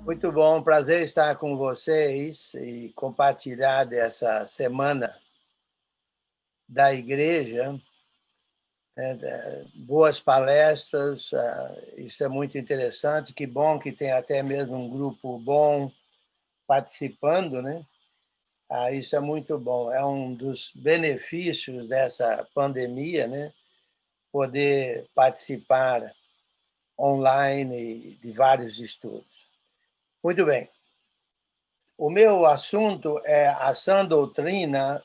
Muito bom, prazer estar com vocês e compartilhar dessa semana da igreja, boas palestras, isso é muito interessante, que bom que tem até mesmo um grupo bom participando, né? Isso é muito bom, é um dos benefícios dessa pandemia, né? Poder participar online de vários estudos. Muito bem. O meu assunto é a sã doutrina,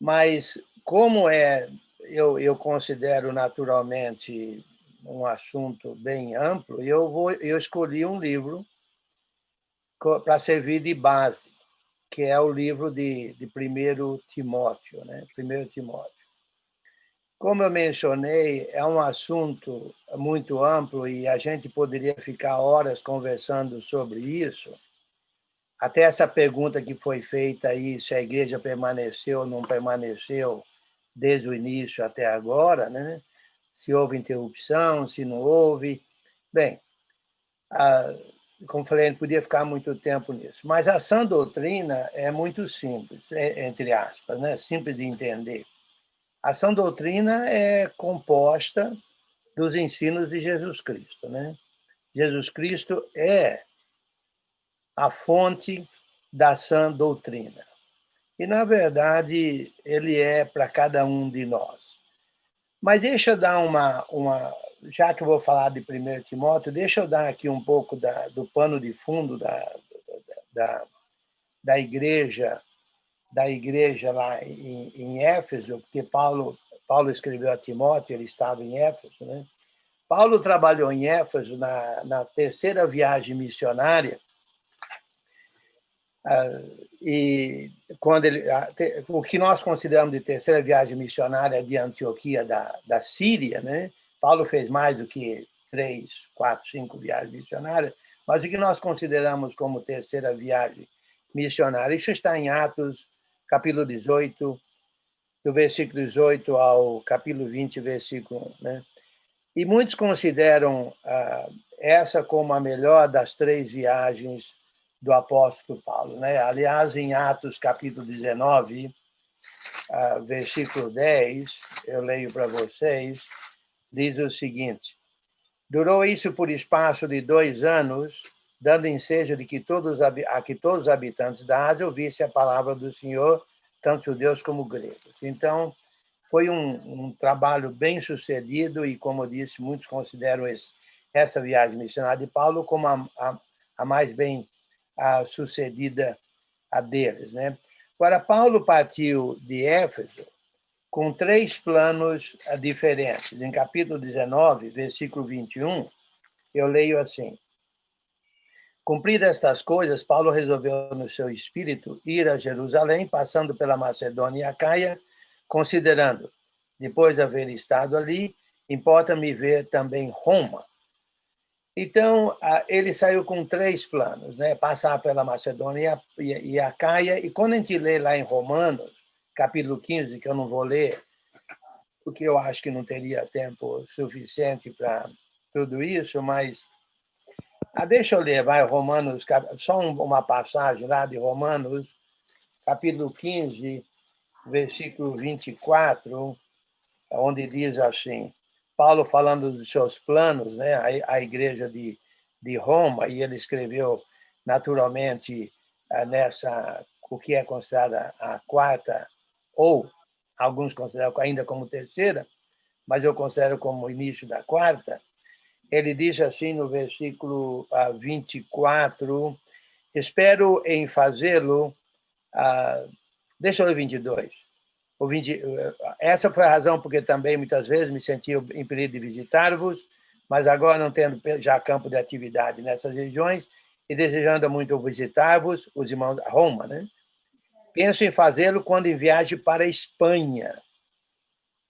mas como eu considero naturalmente um assunto bem amplo, eu escolhi um livro para servir de base, que é o livro de 1 Timóteo, né? 1 Timóteo. Como eu mencionei, é um assunto muito amplo e a gente poderia ficar horas conversando sobre isso. Até essa pergunta que foi feita aí, se a igreja permaneceu ou não permaneceu desde o início até agora, né? Se houve interrupção, se não houve. Bem, como falei, não podia ficar muito tempo nisso. Mas a sã doutrina é muito simples, entre aspas, né? Simples de entender. A sã doutrina é composta dos ensinos de Jesus Cristo, né? Jesus Cristo é a fonte da sã doutrina. E, na verdade, ele é para cada um de nós. Mas deixa eu dar já que eu vou falar de 1 Timóteo, deixa eu dar aqui um pouco do pano de fundo da, da igreja lá em Éfeso, porque Paulo escreveu a Timóteo, ele estava em Éfeso, né? Paulo trabalhou em Éfeso na terceira viagem missionária, e o que nós consideramos de terceira viagem missionária de Antioquia da Síria, né? Paulo fez mais do que 3, 4, 5 viagens missionárias, mas o que nós consideramos como terceira viagem missionária, isso está em Atos, capítulo 18, do versículo 18 ao capítulo 20, versículo 1. Né? E muitos consideram essa como a melhor das 3 viagens do apóstolo Paulo. Né? Aliás, em Atos, capítulo 19, versículo 10, eu leio para vocês, diz o seguinte: durou isso por espaço de 2 anos, dando ensejo de que todos os habitantes da Ásia ouvissem a palavra do Senhor, tanto judeus como gregos. Então, foi um trabalho bem sucedido e, como eu disse, muitos consideram essa viagem missionária de Paulo como a mais bem sucedida a deles. Né? Agora, Paulo partiu de Éfeso com 3 planos diferentes. Em capítulo 19, versículo 21, eu leio assim: cumpridas estas coisas, Paulo resolveu no seu espírito ir a Jerusalém, passando pela Macedônia e Acaia, considerando, depois de haver estado ali, importa-me ver também Roma. Então, ele saiu com 3 planos, né? Passar pela Macedônia e Acaia, e quando a gente lê lá em Romanos, capítulo 15, que eu não vou ler, porque eu acho que não teria tempo suficiente para tudo isso, mas deixa eu ler, vai, Romanos, só uma passagem lá de Romanos, capítulo 15, versículo 24, onde diz assim, Paulo falando dos seus planos, né, a igreja de Roma, e ele escreveu naturalmente o que é considerada a 4ª, ou alguns consideram ainda como 3ª, mas eu considero como o início da 4ª. Ele diz assim no versículo 24, espero em fazê-lo, deixa eu ler 22. Essa foi a razão porque também muitas vezes me senti impelido de visitar-vos, mas agora não tendo já campo de atividade nessas regiões e desejando muito visitar-vos, os irmãos da Roma, né? Penso em fazê-lo quando em viagem para a Espanha,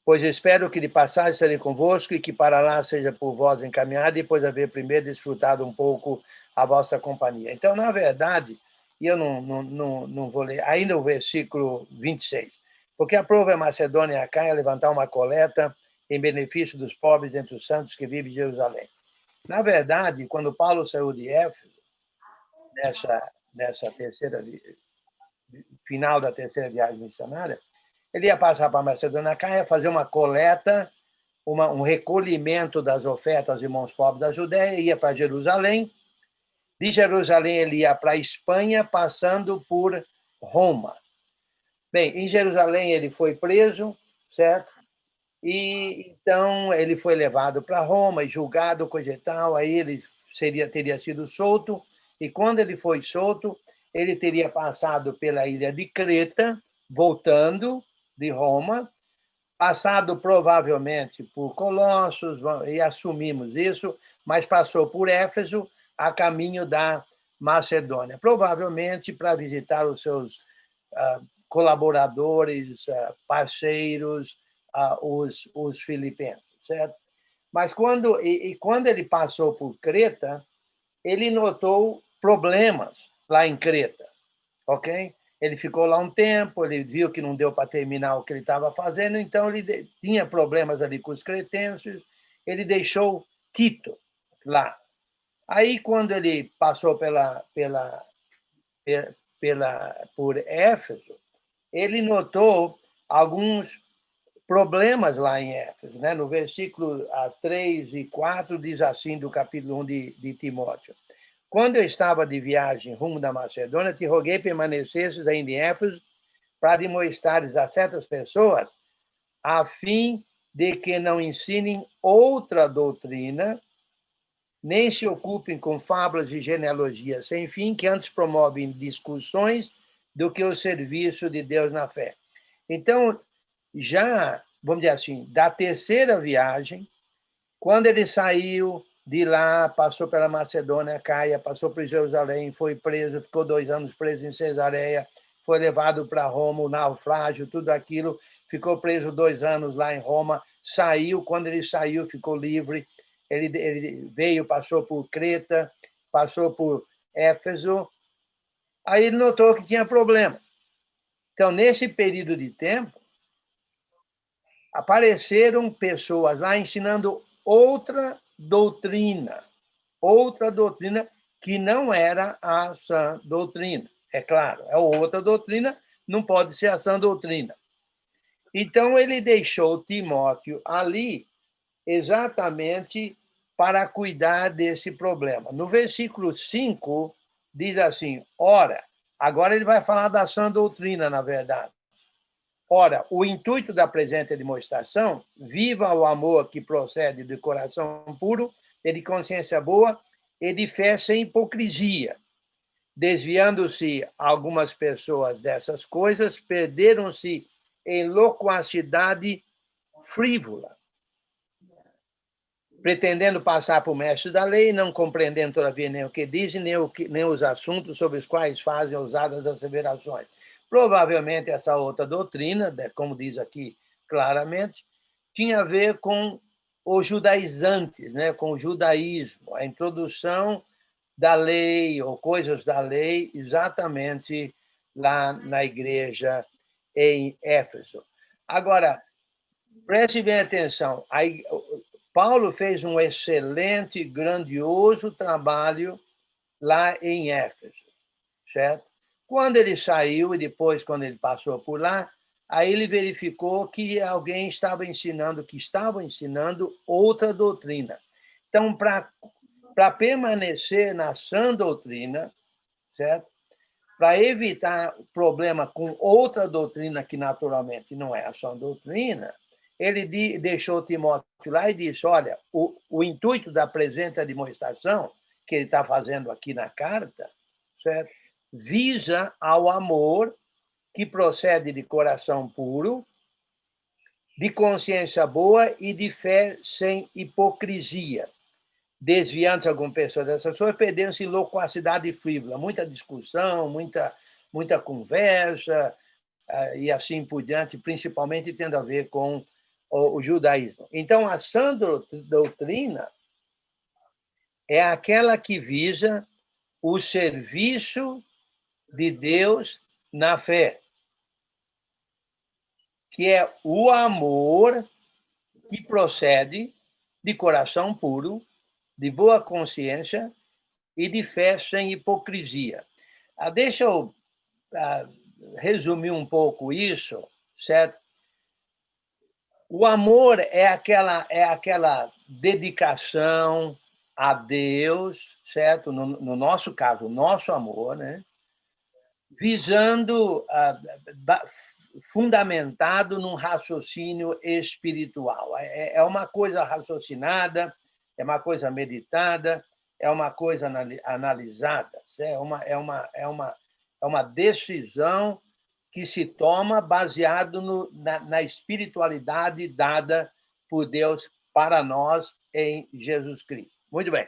pois espero que de passagem estarei convosco e que para lá seja por vós encaminhado, e depois haver primeiro desfrutado um pouco a vossa companhia. Então, na verdade, e eu não vou ler ainda o versículo 26, porque aprove a Macedônia e a Acaia levantar uma coleta em benefício dos pobres entre os santos que vivem em Jerusalém. Na verdade, quando Paulo saiu de Éfeso, nessa final da terceira viagem missionária, ele ia passar para a Macedônia, ia fazer uma coleta, um recolhimento das ofertas aos irmãos pobres da Judéia, ia para Jerusalém. De Jerusalém, ele ia para a Espanha, passando por Roma. Bem, em Jerusalém, ele foi preso, certo? E então ele foi levado para Roma e julgado, coisa e tal. Aí ele teria sido solto. E quando ele foi solto, ele teria passado pela ilha de Creta, voltando de Roma, passado provavelmente por Colossos, e assumimos isso, mas passou por Éfeso a caminho da Macedônia, provavelmente para visitar os seus colaboradores, parceiros, os filipenses, certo? Mas quando ele passou por Creta, ele notou problemas lá em Creta, ok? Ele ficou lá um tempo, ele viu que não deu para terminar o que ele estava fazendo, então ele tinha problemas ali com os cretenses, ele deixou Tito lá. Aí, quando ele passou por Éfeso, ele notou alguns problemas lá em Éfeso. Né? No versículo 3 e 4 diz assim, do capítulo 1 de Timóteo: quando eu estava de viagem rumo da Macedônia, te roguei permanecesses ainda em Éfeso para demonstrares a certas pessoas, a fim de que não ensinem outra doutrina, nem se ocupem com fábulas e genealogias sem fim, que antes promovem discussões do que o serviço de Deus na fé. Então, já, vamos dizer assim, da terceira viagem, quando ele saiu de lá, passou pela Macedônia, Caia, passou por Jerusalém, foi preso, ficou 2 anos preso em Cesareia, foi levado para Roma, o naufrágio, tudo aquilo, ficou preso 2 anos lá em Roma, saiu, quando ele saiu, ficou livre, ele veio, passou por Creta, passou por Éfeso, aí ele notou que tinha problema. Então, nesse período de tempo, apareceram pessoas lá ensinando outra doutrina que não era a sã doutrina. É claro, é outra doutrina, não pode ser a sã doutrina. Então, ele deixou Timóteo ali exatamente para cuidar desse problema. No versículo 5, diz assim, ora, agora ele vai falar da sã doutrina, na verdade. Ora, o intuito da presente demonstração, viva o amor que procede do coração puro, de consciência boa e de fé sem hipocrisia. Desviando-se algumas pessoas dessas coisas, perderam-se em loquacidade frívola, pretendendo passar por mestre da lei, não compreendendo todavia nem o que dizem, nem os assuntos sobre os quais fazem ousadas asseverações. Provavelmente essa outra doutrina, como diz aqui claramente, tinha a ver com os judaizantes, né? Com o judaísmo, a introdução da lei ou coisas da lei exatamente lá na igreja em Éfeso. Agora, preste bem atenção, Paulo fez um excelente, grandioso trabalho lá em Éfeso, certo? Quando ele saiu e depois, quando ele passou por lá, aí ele verificou que alguém estava ensinando outra doutrina. Então, para permanecer na sã doutrina, certo? Para evitar problema com outra doutrina que naturalmente não é a sã doutrina, ele deixou Timóteo lá e disse, olha, o intuito da presente demonstração, que ele está fazendo aqui na carta, certo? Visa ao amor que procede de coração puro, de consciência boa e de fé sem hipocrisia. Desviando-se alguma pessoa dessas pessoas, perdendo-se em loquacidade frívola, muita discussão, muita conversa, e assim por diante, principalmente tendo a ver com o judaísmo. Então, a sã doutrina é aquela que visa o serviço de Deus na fé, que é o amor que procede de coração puro, de boa consciência e de fé sem hipocrisia. Deixa eu resumir um pouco isso, certo? O amor é aquela dedicação a Deus, certo? No nosso caso, o nosso amor, né? Visando, fundamentado num raciocínio espiritual. É uma coisa raciocinada, é uma coisa meditada, é uma coisa analisada, é uma decisão que se toma baseado na espiritualidade dada por Deus para nós em Jesus Cristo. Muito bem.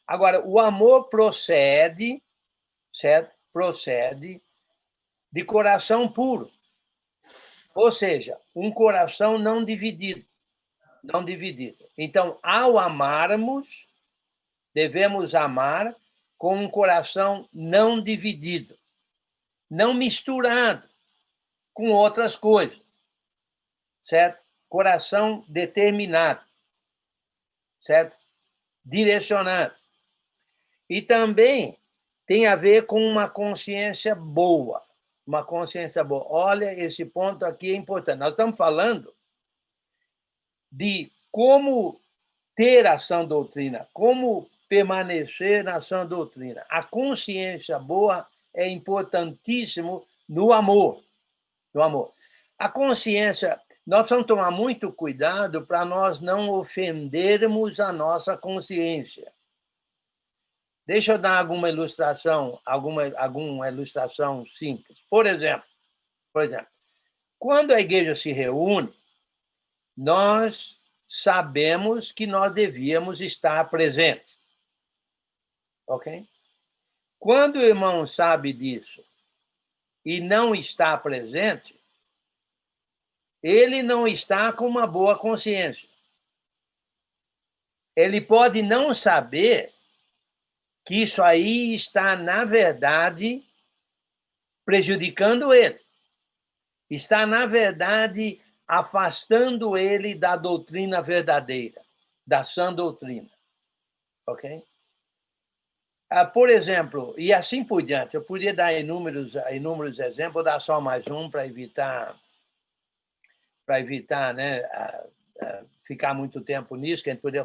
Agora, o amor procede, certo? Procede de coração puro, ou seja, um coração não dividido, não dividido. Então, ao amarmos, devemos amar com um coração não dividido, não misturado com outras coisas, certo? Coração determinado, certo? Direcionado. E também tem a ver com uma consciência boa, uma consciência boa. Olha, esse ponto aqui é importante. Nós estamos falando de como ter a sã doutrina, como permanecer na sã doutrina. A consciência boa é importantíssimo no amor. No amor. A consciência, nós precisamos tomar muito cuidado para nós não ofendermos a nossa consciência. Deixa eu dar alguma ilustração simples. Por exemplo, quando a igreja se reúne, nós sabemos que nós devíamos estar presentes. Ok? Quando o irmão sabe disso e não está presente, ele não está com uma boa consciência. Ele pode não saber que isso aí está, na verdade, prejudicando ele. Está, na verdade, afastando ele da doutrina verdadeira, da sã doutrina. Ok? Por exemplo, e assim por diante, eu podia dar inúmeros exemplos, vou dar só mais um para evitar né, ficar muito tempo nisso, que a gente poderia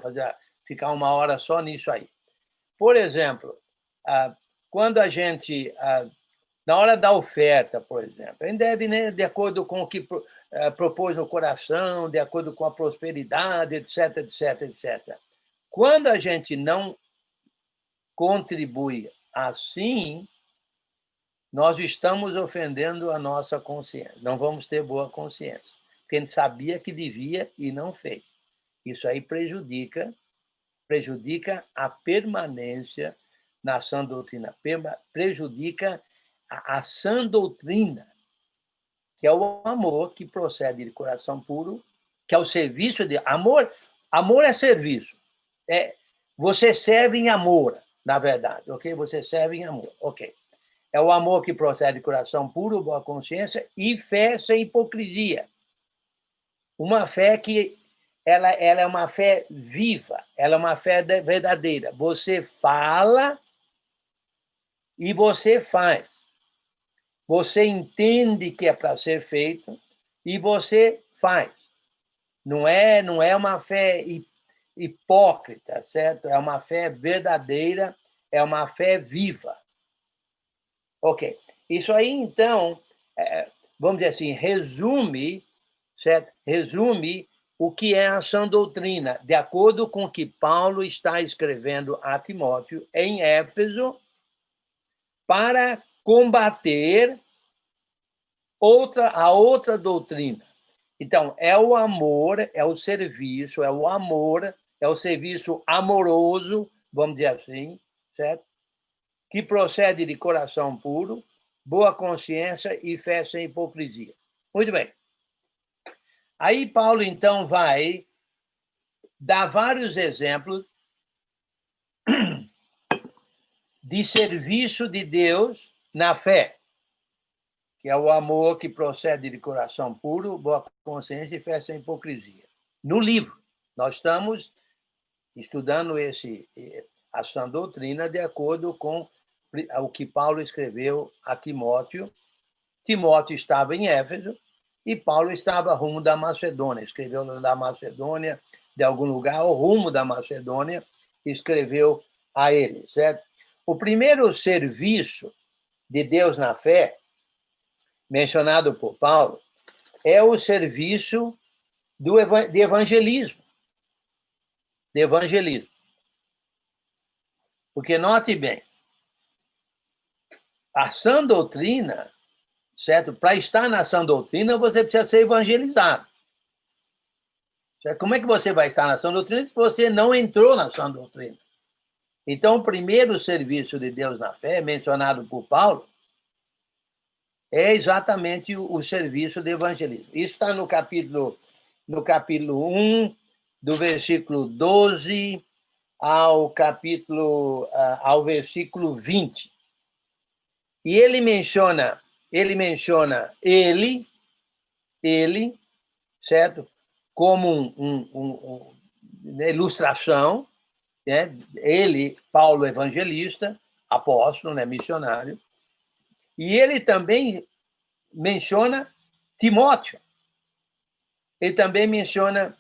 ficar uma hora só nisso aí. Por exemplo, quando a gente, na hora da oferta, por exemplo, a gente deve, né, de acordo com o que propôs no coração, de acordo com a prosperidade, etc, etc, etc. Quando a gente não contribui assim, nós estamos ofendendo a nossa consciência. Não vamos ter boa consciência, porque a gente sabia que devia e não fez. Isso aí prejudica a permanência na sã doutrina, prejudica a sã doutrina, que é o amor que procede de coração puro, que é o serviço de amor. Amor é serviço. Você serve em amor, na verdade, ok? Você serve em amor, ok? É o amor que procede de coração puro, boa consciência e fé sem hipocrisia. Uma fé que ela é uma fé viva, ela é uma fé verdadeira. Você fala e você faz. Você entende que é para ser feito e você faz. Não é uma fé hipócrita, certo? É uma fé verdadeira, é uma fé viva. Ok. Isso aí, então, vamos dizer assim, resume, certo? Resume o que é a sã doutrina, de acordo com o que Paulo está escrevendo a Timóteo em Éfeso, para combater a outra doutrina. Então, é o amor, é o serviço, é o amor, é o serviço amoroso, vamos dizer assim, certo? Que procede de coração puro, boa consciência e fé sem hipocrisia. Muito bem. Aí Paulo, então, vai dar vários exemplos de serviço de Deus na fé, que é o amor que procede de coração puro, boa consciência e fé sem hipocrisia. No livro, nós estamos estudando a sã doutrina de acordo com o que Paulo escreveu a Timóteo. Timóteo estava em Éfeso e Paulo estava rumo da Macedônia. Escreveu da Macedônia, de algum lugar, ao rumo da Macedônia, escreveu a ele, certo? O primeiro serviço de Deus na fé, mencionado por Paulo, é o serviço de evangelismo. De evangelismo. Porque, note bem, a sã doutrina, certo? Para estar na sã doutrina, você precisa ser evangelizado. Certo? Como é que você vai estar na sã doutrina se você não entrou na sã doutrina? Então, o primeiro serviço de Deus na fé, mencionado por Paulo, é exatamente o serviço de evangelismo. Isso está no capítulo 1, do versículo 12 ao versículo 20. E ele menciona ele, certo? Como uma ilustração, né? Ele, Paulo evangelista, apóstolo, né? Missionário. E ele também menciona Timóteo. Ele também menciona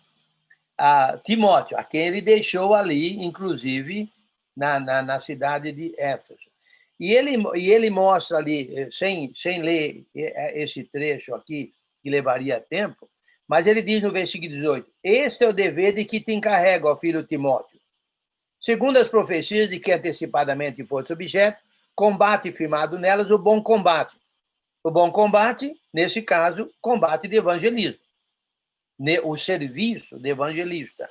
a Timóteo, a quem ele deixou ali, inclusive, na cidade de Éfeso. E ele mostra ali, sem ler esse trecho aqui, que levaria tempo, mas ele diz no versículo 18: este é o dever de que te encarrega, ó filho Timóteo. Segundo as profecias de que antecipadamente fosse objeto, combate firmado nelas o bom combate. O bom combate, nesse caso, combate de evangelismo. O serviço de evangelista.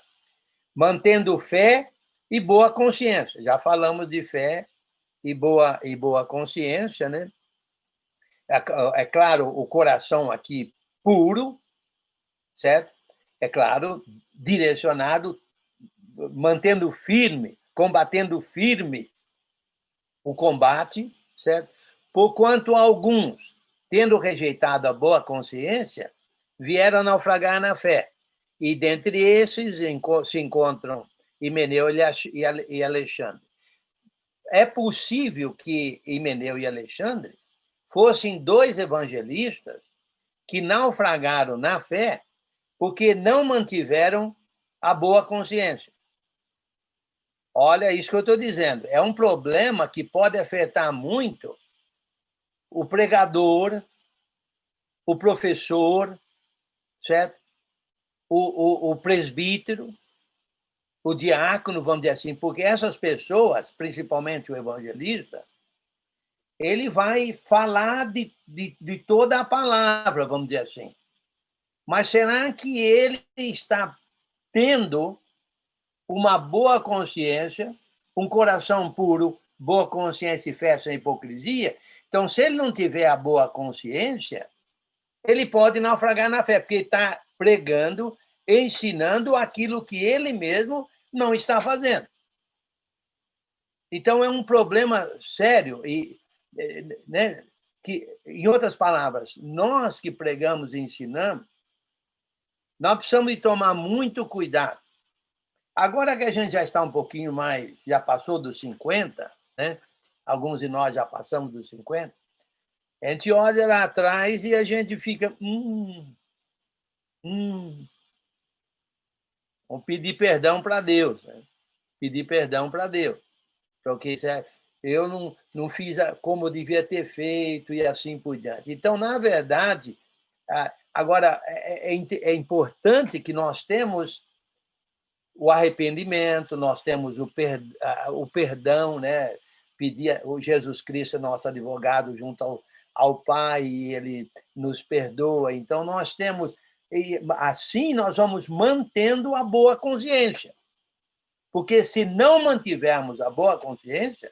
Mantendo fé e boa consciência. Já falamos de fé e boa consciência, né? É claro, o coração aqui puro, certo? É claro, direcionado, mantendo firme, combatendo firme o combate, certo? Porquanto alguns, tendo rejeitado a boa consciência, vieram a naufragar na fé. E dentre esses se encontram Himeneu e Alexandre. É possível que Himeneu e Alexandre fossem dois evangelistas que naufragaram na fé porque não mantiveram a boa consciência. Olha isso que eu estou dizendo. É um problema que pode afetar muito o pregador, o professor, certo? O presbítero, o diácono, vamos dizer assim, porque essas pessoas, principalmente o evangelista, ele vai falar de toda a palavra, vamos dizer assim. Mas será que ele está tendo uma boa consciência, um coração puro, boa consciência e fé sem hipocrisia? Então, se ele não tiver a boa consciência, ele pode naufragar na fé, porque ele está pregando, ensinando aquilo que ele mesmo não está fazendo. Então, é um problema sério, né, que, em outras palavras, nós que pregamos e ensinamos, nós precisamos de tomar muito cuidado. Agora que a gente já está um pouquinho mais, já passou dos 50, né? Alguns de nós já passamos dos 50, a gente olha lá atrás e a gente fica... Vamos pedir perdão para Deus. Né? Pedir perdão para Deus. Porque eu não fiz como eu devia ter feito e assim por diante. Então, na verdade, agora, é importante que nós temos o arrependimento, nós temos o perdão, né? Pedir o Jesus Cristo, nosso advogado, junto ao Pai, e ele nos perdoa. Então, nós temos... E assim, nós vamos mantendo a boa consciência. Porque, se não mantivermos a boa consciência,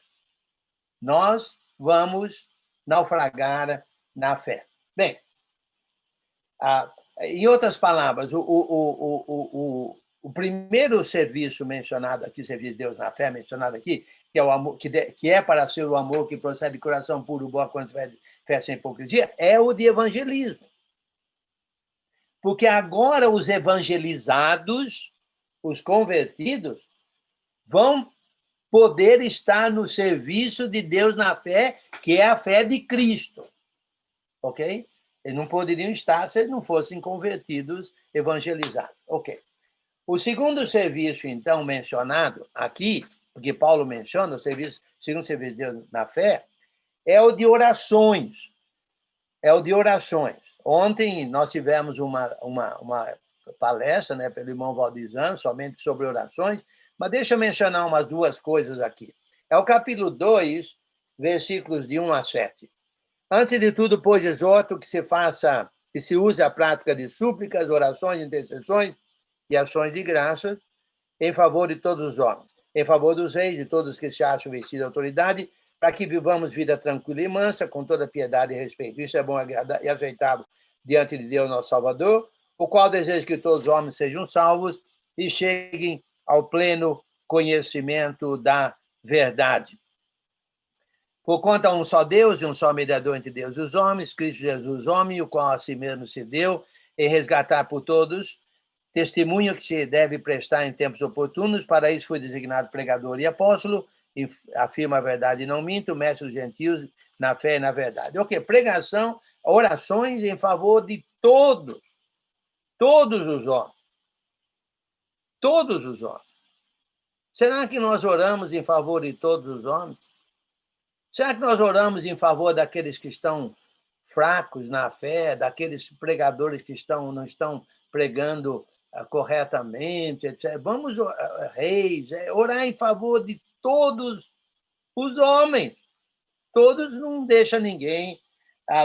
nós vamos naufragar na fé. Bem, em outras palavras, o primeiro serviço mencionado aqui, serviço de Deus na fé, mencionado aqui, que é o amor, que é para ser o amor que procede do coração puro, boa consciência, fé sem hipocrisia, é o de evangelismo. Porque agora os evangelizados, os convertidos, vão poder estar no serviço de Deus na fé, que é a fé de Cristo. Ok? Eles não poderiam estar se eles não fossem convertidos, evangelizados. Ok. O segundo serviço, então, mencionado aqui, porque Paulo menciona, o segundo serviço de Deus na fé, é o de orações. É o de orações. Ontem nós tivemos uma palestra, né, pelo irmão Valdizan, somente sobre orações, mas deixa eu mencionar umas duas coisas aqui. É o capítulo 2, versículos de 1 a 7. Antes de tudo, pois, exorto que se use a prática de súplicas, orações, intercessões e ações de graças em favor de todos os homens, em favor dos reis, de todos que se acham vestidos de autoridade, para que vivamos vida tranquila e mansa, com toda piedade e respeito. Isso é bom e aceitável diante de Deus, nosso Salvador, o qual deseja que todos os homens sejam salvos e cheguem ao pleno conhecimento da verdade. Porquanto há um só Deus e um só mediador entre Deus e os homens, Cristo Jesus, homem, o qual a si mesmo se deu, em resgatar por todos, testemunho que se deve prestar em tempos oportunos. Para isso foi designado pregador e apóstolo, e afirma a verdade e não minto, mestre dos gentios na fé e na verdade. Ok, pregação, orações em favor de todos os homens. Todos os homens. Será que nós oramos em favor de todos os homens? Será que nós oramos em favor daqueles que estão fracos na fé, daqueles pregadores que não estão pregando corretamente, etc. Vamos, reis, orar em favor de todos os homens. Todos, não deixa ninguém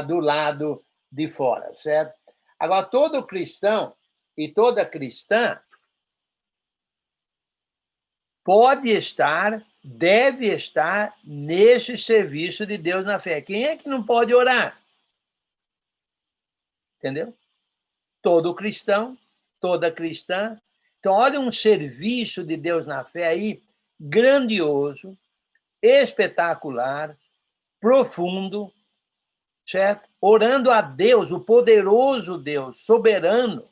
do lado de fora, certo? Agora, todo cristão e toda cristã pode estar, deve estar nesse serviço de Deus na fé. Quem é que não pode orar? Entendeu? Todo cristão, toda cristã. Então, olha um serviço de Deus na fé aí, grandioso, espetacular, profundo, certo? Orando a Deus, o poderoso Deus, soberano,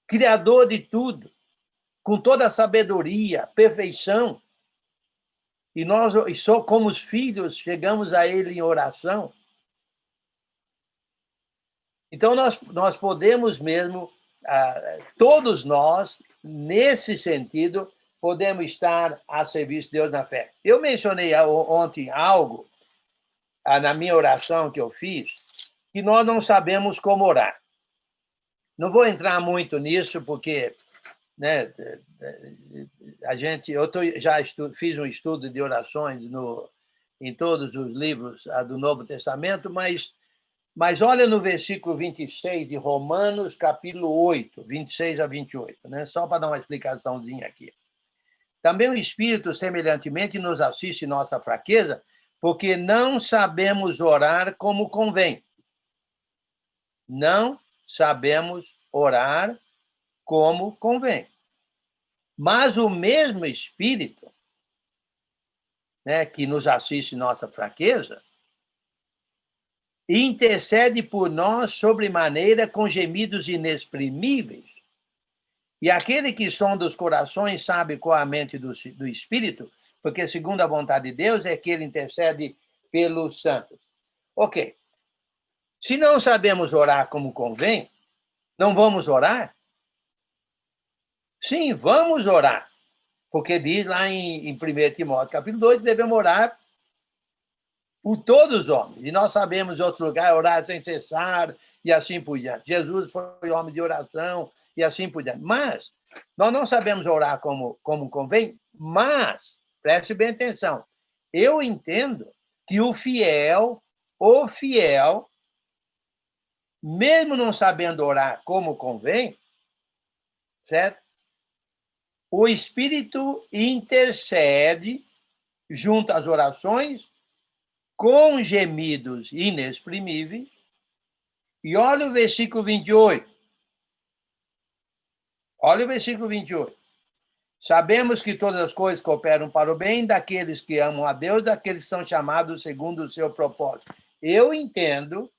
criador de tudo, com toda a sabedoria, perfeição. E nós, só como os filhos, chegamos a Ele em oração. Então, nós podemos mesmo, todos nós, nesse sentido, podemos estar a serviço de Deus na fé. Eu mencionei ontem algo, na minha oração que eu fiz, que nós não sabemos como orar. Não vou entrar muito nisso, porque, né, fiz um estudo de orações em todos os livros do Novo Testamento, mas olha no versículo 26 de Romanos, capítulo 8, 26 a 28, né? Só para dar uma explicaçãozinha aqui. Também o Espírito, semelhantemente, nos assiste em nossa fraqueza, porque não sabemos orar como convém. Não sabemos orar como convém. Mas o mesmo Espírito, né, que nos assiste em nossa fraqueza, intercede por nós sobremaneira com gemidos inexprimíveis. E aquele que sonda os corações sabe qual a mente do Espírito, porque, segundo a vontade de Deus, é que ele intercede pelos santos. Ok. Se não sabemos orar como convém, não vamos orar? Sim, vamos orar. Porque diz lá em 1 Timóteo, capítulo 2, que devemos orar por todos os homens. E nós sabemos, em outro lugar, orar sem cessar e assim por diante. Jesus foi homem de oração e assim por diante. Mas nós não sabemos orar como convém, mas, preste bem atenção, eu entendo que o fiel, mesmo não sabendo orar como convém, certo? O Espírito intercede junto às orações com gemidos inexprimíveis. E olha o versículo 28. Olha o versículo 28. Sabemos que todas as coisas cooperam para o bem daqueles que amam a Deus, daqueles que são chamados segundo o seu propósito. Eu entendo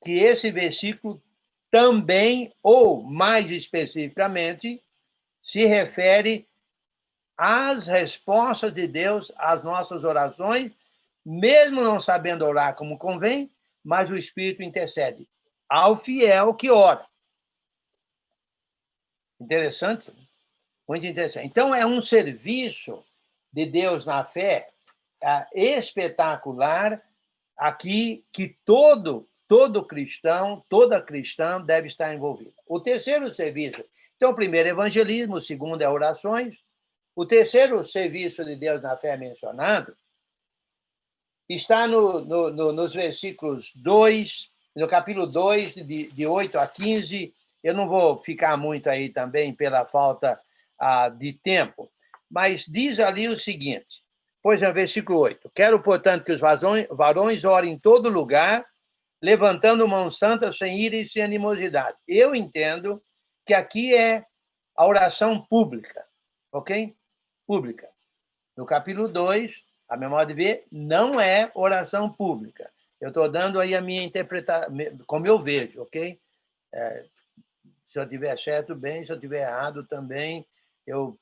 que esse versículo também, ou mais especificamente, se refere as respostas de Deus às nossas orações, mesmo não sabendo orar como convém, mas o Espírito intercede ao fiel que ora. Interessante? Muito interessante. Então, é um serviço de Deus na fé espetacular aqui que todo cristão, toda cristã deve estar envolvida. O terceiro serviço, então, o primeiro é evangelismo, o segundo é orações. O terceiro serviço de Deus na fé mencionado está nos versículos 2, no capítulo 2, de 8 a 15. Eu não vou ficar muito aí também pela falta de tempo, mas diz ali o seguinte, pois é, versículo 8. Quero, portanto, que os varões orem em todo lugar, levantando mãos santas, sem ira e sem animosidade. Eu entendo que aqui é a oração pública, ok? Pública. No capítulo 2, a memória de ver não é oração pública. Eu estou dando aí a minha interpretação, como eu vejo, ok? Se eu tiver certo, bem, se eu tiver errado também, eu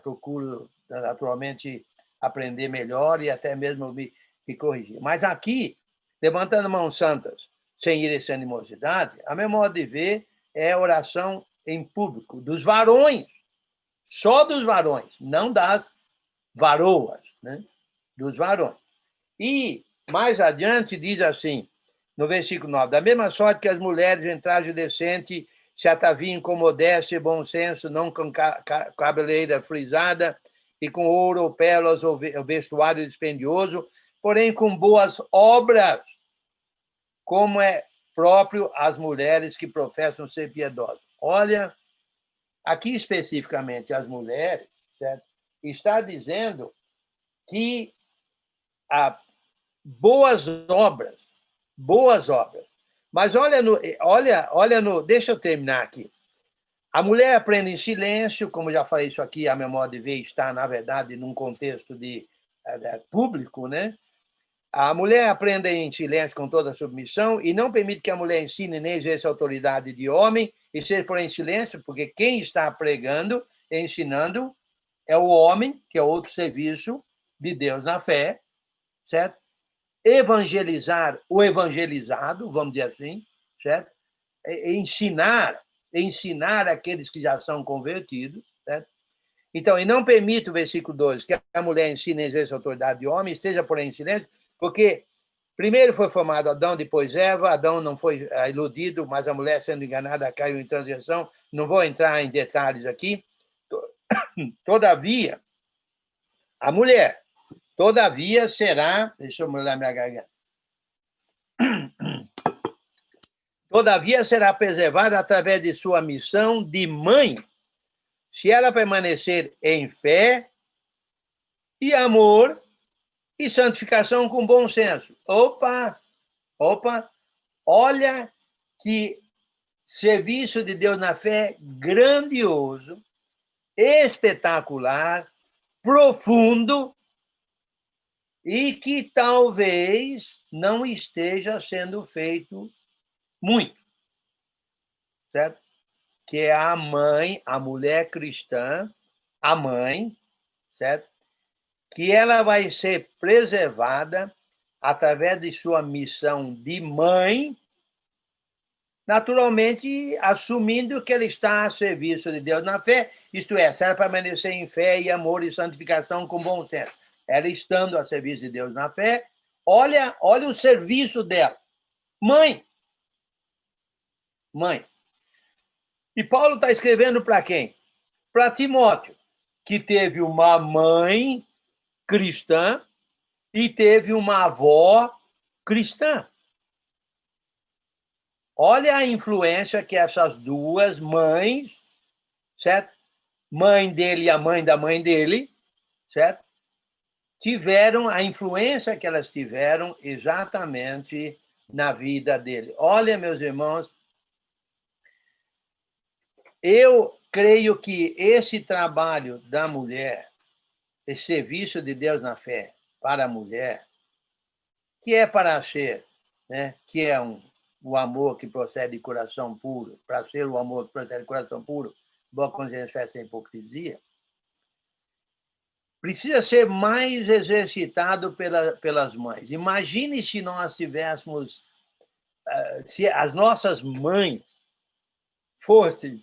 procuro naturalmente aprender melhor e até mesmo me corrigir. Mas aqui, levantando mãos santas, sem ira e sem animosidade, a memória de ver é oração em público, dos varões, só dos varões, não das varoas, né? Dos varões. E, mais adiante, diz assim, no versículo 9, da mesma sorte que as mulheres em traje decente se ataviem com modéstia e bom senso, não com cabeleira frisada e com ouro ou pérolas ou vestuário dispendioso, porém com boas obras, como é próprio às mulheres que professam ser piedosas. Olha, aqui especificamente as mulheres, certo? Está dizendo que boas obras. Mas deixa eu terminar aqui. A mulher aprende em silêncio, como já falei isso aqui, a memória de ver está, na verdade, num contexto de público, né? A mulher aprende em silêncio com toda a submissão e não permite que a mulher ensine nem exerça autoridade de homem e seja por em silêncio, porque quem está pregando e ensinando é o homem, que é outro serviço de Deus na fé, certo? Evangelizar o evangelizado, vamos dizer assim, certo? Ensinar aqueles que já são convertidos, certo? Então, e não permite, o versículo 12, que a mulher ensine e exerça a autoridade de homem, esteja, porém, em silêncio, porque primeiro foi formado Adão, depois Eva, Adão não foi iludido, mas a mulher, sendo enganada, caiu em transgressão. Não vou entrar em detalhes aqui. Todavia, a mulher, todavia será, deixa eu mudar minha garganta, todavia será preservada através de sua missão de mãe, se ela permanecer em fé e amor e santificação com bom senso. Opa, olha que serviço de Deus na fé grandioso, espetacular, profundo e que talvez não esteja sendo feito muito, certo? Que é a mãe, a mulher cristã, a mãe, certo? Que ela vai ser preservada através de sua missão de mãe, naturalmente assumindo que ela está a serviço de Deus na fé, isto é, se ela permanecer em fé e amor e santificação com bom senso. Ela estando a serviço de Deus na fé, olha o serviço dela. Mãe. E Paulo está escrevendo para quem? Para Timóteo, que teve uma mãe cristã e teve uma avó cristã. Olha a influência que essas duas mães, certo? Mãe dele e a mãe da mãe dele, certo? Tiveram a influência que elas tiveram exatamente na vida dele. Olha, meus irmãos, eu creio que esse trabalho da mulher, esse serviço de Deus na fé para a mulher, que é para ser, né? Que é o amor que procede de coração puro, para ser o amor que procede de coração puro, boa consciência, fé sem hipocrisia, precisa ser mais exercitado pelas mães. Imagine se nós tivéssemos, se as nossas mães fossem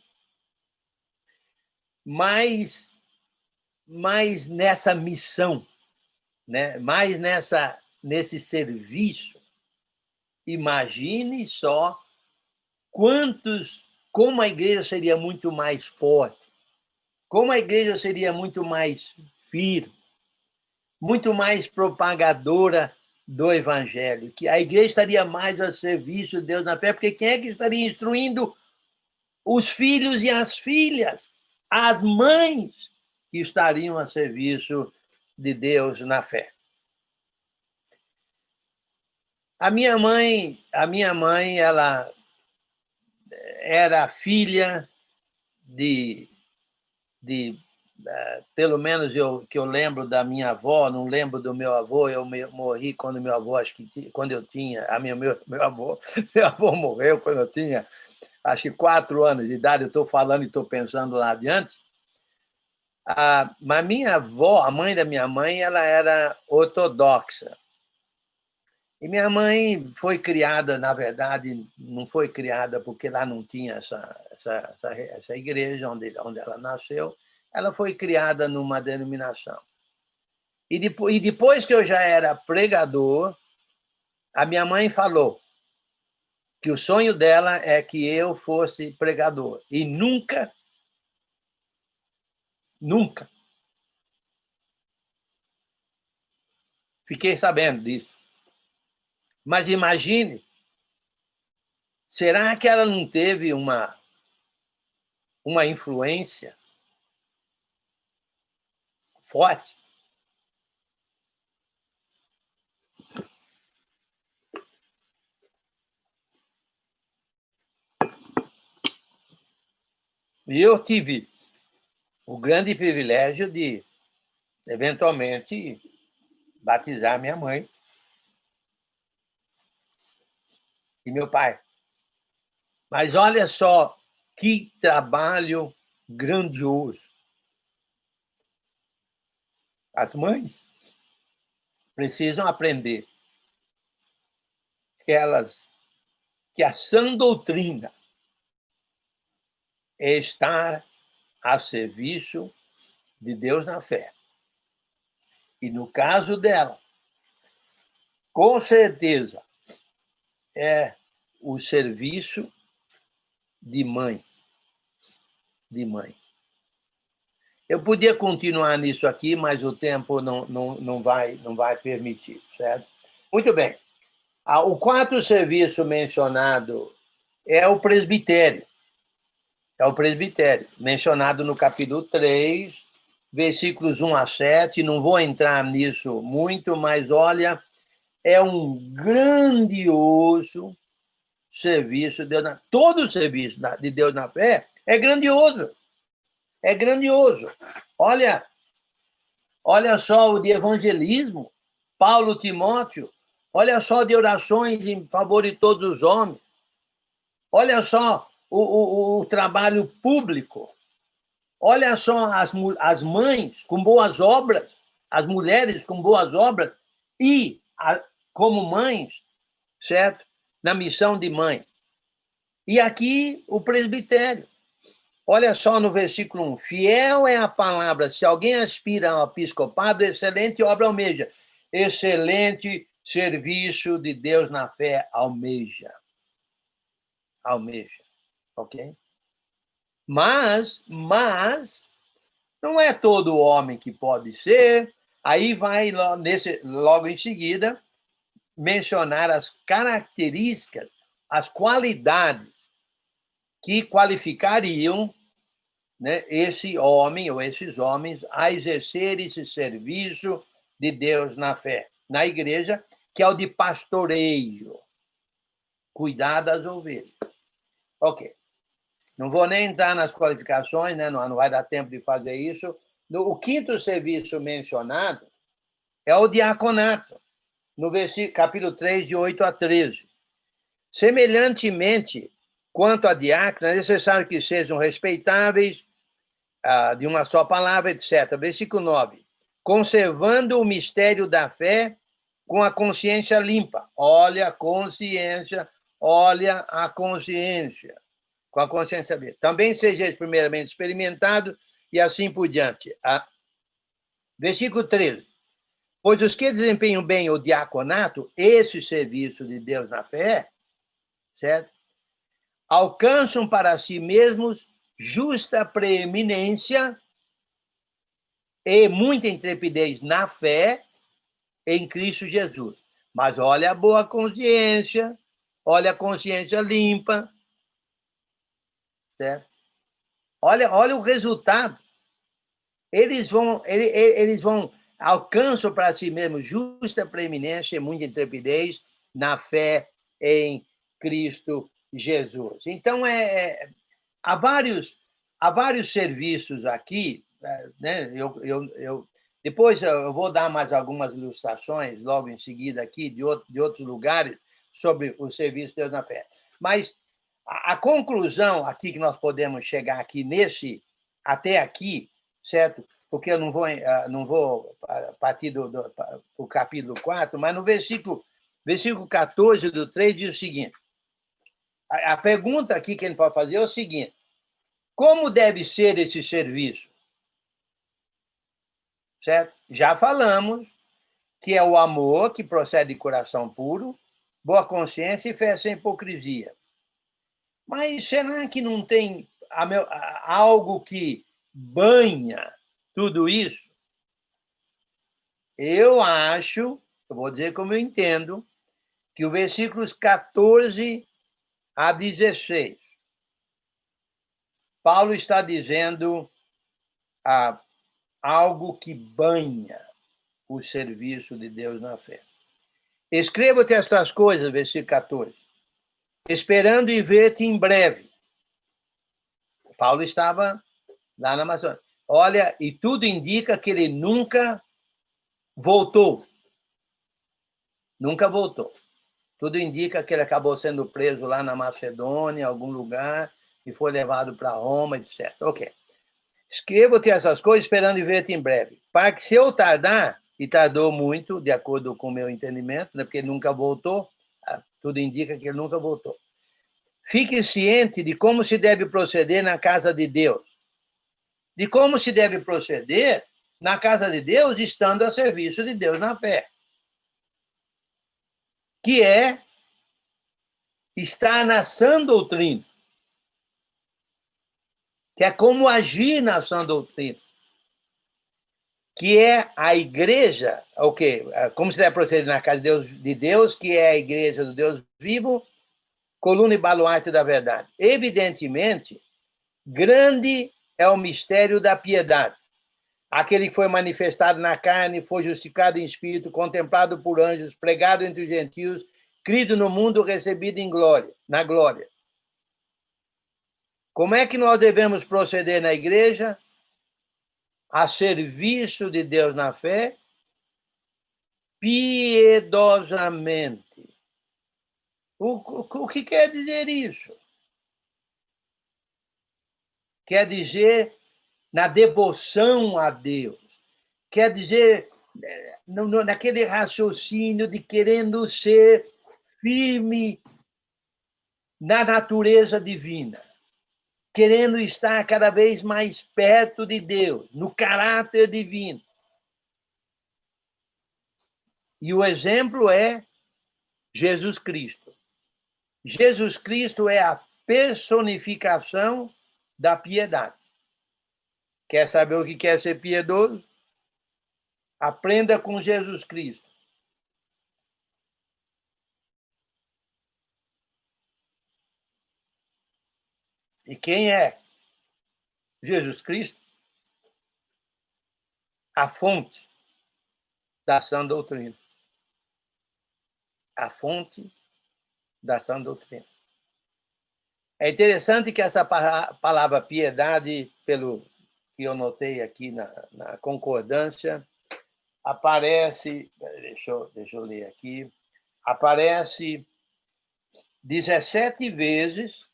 mais nessa missão, né? Mais nesse serviço. Imagine só como a igreja seria muito mais forte, como a igreja seria muito mais firme, muito mais propagadora do evangelho, que a igreja estaria mais a serviço de Deus na fé, porque quem é que estaria instruindo os filhos e as filhas? As mães que estariam a serviço de Deus na fé. A minha mãe, ela era filha de pelo menos que eu lembro da minha avó, não lembro do meu avô, eu morri quando meu avô, acho que quando eu tinha, meu avô morreu quando eu tinha, acho que 4 anos de idade, eu estou falando e estou pensando lá adiante. Mas minha avó, a mãe da minha mãe, ela era ortodoxa. E minha mãe foi criada, na verdade, não foi criada porque lá não tinha essa igreja onde ela nasceu, ela foi criada numa denominação. E depois que eu já era pregador, a minha mãe falou que o sonho dela é que eu fosse pregador. E nunca fiquei sabendo disso. Mas imagine, será que ela não teve uma influência forte? E eu tive o grande privilégio de, eventualmente, batizar minha mãe e meu pai. Mas olha só que trabalho grandioso. As mães precisam aprender que a sã doutrina é estar a serviço de Deus na fé. E no caso dela, com certeza, é o serviço de mãe. Eu podia continuar nisso aqui, mas o tempo não vai permitir, certo? Muito bem. O quarto serviço mencionado é o presbitério. É o presbitério, mencionado no capítulo 3, versículos 1 a 7. Não vou entrar nisso muito, mas olha, é um grandioso serviço de Deus. Todo o serviço de Deus na fé é grandioso. É grandioso. Olha só o de evangelismo, Paulo, Timóteo. Olha só de orações em favor de todos os homens. Olha só o trabalho público. Olha só as mães com boas obras, as mulheres com boas obras e, como mães, certo? Na missão de mãe. E aqui o presbitério. Olha só no versículo 1. Fiel é a palavra. Se alguém aspira ao episcopado, excelente obra almeja. Excelente serviço de Deus na fé almeja. Ok? Mas não é todo homem que pode ser. Aí vai, logo em seguida, mencionar as características, as qualidades que qualificariam, né, esse homem ou esses homens a exercer esse serviço de Deus na fé, na igreja, que é o de pastoreio, cuidar das ovelhas. Ok. Não vou nem entrar nas qualificações, né? Não vai dar tempo de fazer isso. O quinto serviço mencionado é o diaconato, no capítulo 3, de 8 a 13. Semelhantemente, quanto a diácono, é necessário que sejam respeitáveis, de uma só palavra, etc. Versículo 9. conservando o mistério da fé com a consciência limpa. Olha a consciência, olha a consciência. Com a consciência limpa. Também seja primeiramente experimentado e assim por diante. Versículo 13. Pois os que desempenham bem o diaconato, esse serviço de Deus na fé, certo? Alcançam para si mesmos justa preeminência e muita intrepidez na fé em Cristo Jesus. Mas olha a boa consciência, olha a consciência limpa, certo? Olha o resultado. Eles vão alcançam para si mesmos justa preeminência e muita intrepidez na fé em Cristo Jesus. Então, há vários serviços aqui, né? Depois eu vou dar mais algumas ilustrações logo em seguida aqui de outros lugares sobre o serviço de Deus na fé. Mas a conclusão aqui que nós podemos chegar aqui até aqui, certo? Porque eu não vou partir do capítulo 4, mas no versículo 14 do 3 diz o seguinte: a pergunta aqui que a gente pode fazer é o seguinte: como deve ser esse serviço? Certo? Já falamos que é o amor que procede de coração puro, boa consciência e fé sem hipocrisia. Mas será que não tem algo que banha tudo isso? Eu acho, eu vou dizer como eu entendo, que o versículos 14 a 16, Paulo está dizendo algo que banha o serviço de Deus na fé. Escreva-te estas coisas, versículo 14, esperando e ver-te em breve. Paulo estava lá na Amazônia. Olha, e tudo indica que ele nunca voltou. Nunca voltou. Tudo indica que ele acabou sendo preso lá na Macedônia, em algum lugar, e foi levado para Roma, etc. Ok. Escrevo-te essas coisas esperando ver-te em breve, para que se eu tardar, e tardou muito, de acordo com o meu entendimento, né, porque ele nunca voltou, tudo indica que ele nunca voltou. Fique ciente de como se deve proceder na casa de Deus. De como se deve proceder na casa de Deus, estando a serviço de Deus na fé. Que é estar na sã doutrina. Que é como agir na sã doutrina. Que é a igreja, o quê? Como se deve proceder na casa de Deus, que é a igreja do Deus vivo, coluna e baluarte da verdade. Evidentemente, grande é o mistério da piedade. Aquele que foi manifestado na carne, foi justificado em espírito, contemplado por anjos, pregado entre os gentios, crido no mundo, recebido em glória, na glória. Como é que nós devemos proceder na igreja? A serviço de Deus na fé, piedosamente. O que quer dizer isso? Quer dizer na devoção a Deus. Quer dizer naquele raciocínio de querendo ser firme na natureza divina, querendo estar cada vez mais perto de Deus, no caráter divino. E o exemplo é Jesus Cristo. Jesus Cristo é a personificação da piedade. Quer saber o que é ser piedoso? Aprenda com Jesus Cristo. E quem é Jesus Cristo? A fonte da sã doutrina. A fonte da sã doutrina. É interessante que essa palavra piedade, pelo que eu notei aqui na concordância, aparece, deixa eu ler aqui, aparece 17 vezes